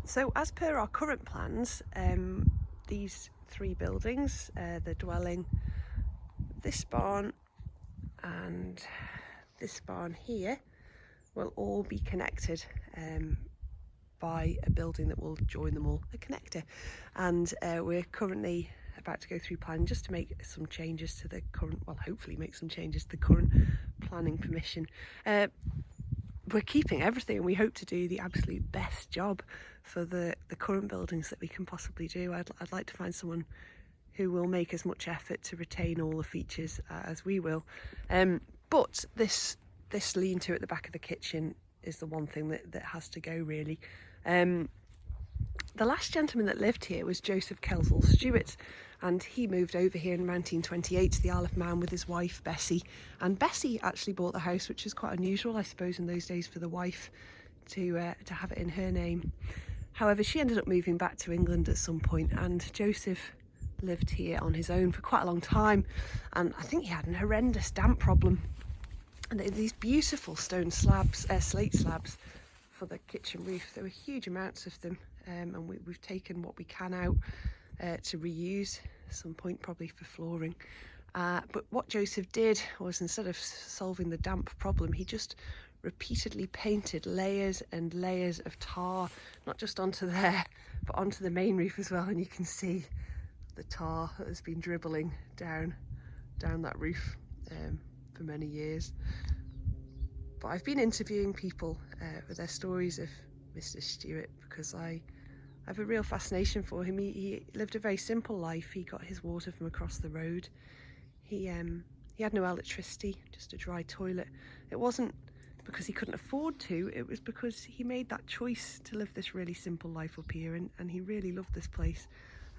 So as per our current plans, these three buildings, the dwelling, this barn and this barn here, will all be connected by a building that will join them all, a connector. And we're currently about to go through planning just to make some changes to the current, well, hopefully make some changes to the current planning permission. We're keeping everything and we hope to do the absolute best job for the current buildings that we can possibly do. I'd like to find someone who will make as much effort to retain all the features as we will. But this lean-to at the back of the kitchen is the one thing that has to go, really. The last gentleman that lived here was Joseph Kelsall Stewart, and he moved over here in 1928 to the Isle of Man with his wife Bessie. And Bessie actually bought the house, which is quite unusual, I suppose, in those days for the wife to have it in her name. However, she ended up moving back to England at some point, and Joseph lived here on his own for quite a long time. And I think he had an horrendous damp problem. And these beautiful stone slabs, slate slabs for the kitchen roof. There were huge amounts of them, and we've taken what we can out to reuse at some point, probably for flooring. But what Joseph did was, instead of solving the damp problem, he just repeatedly painted layers and layers of tar, not just onto there, but onto the main roof as well. And you can see the tar that has been dribbling down that roof for many years. But I've been interviewing people with their stories of Mr. Stewart because I have a real fascination for him. He lived a very simple life. He got his water from across the road. He had no electricity, just a dry toilet. It wasn't because he couldn't afford to, it was because he made that choice to live this really simple life up here, and he really loved this place.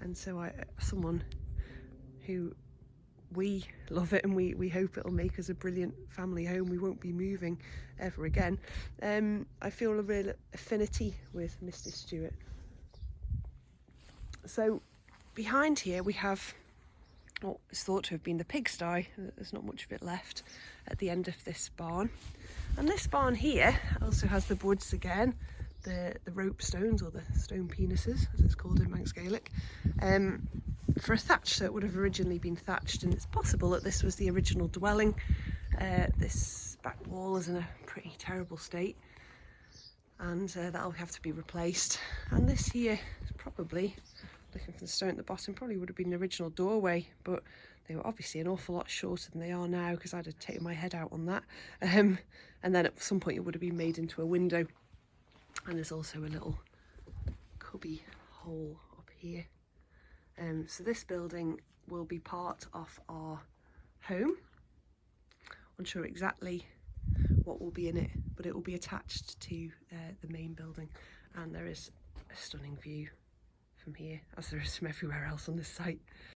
And so someone who, we love it and we hope it'll make us a brilliant family home. We won't be moving ever again. I feel a real affinity with Mr. Stewart. So behind here we have what is thought to have been the pigsty. There's not much of it left at the end of this barn. And this barn here also has the woods again, the rope stones, or the stone penises as it's called in Manx Gaelic, for a thatch. So it would have originally been thatched, and it's possible that this was the original dwelling. This back wall is in a pretty terrible state, and that'll have to be replaced. And this here is probably, looking from the stone at the bottom, probably would have been the original doorway, but they were obviously an awful lot shorter than they are now, because I'd have taken my head out on that. And then at some point it would have been made into a window. And there's also a little cubby hole up here. So this building will be part of our home. Unsure exactly what will be in it, but it will be attached to the main building. And there is a stunning view from here, as there is from everywhere else on this site.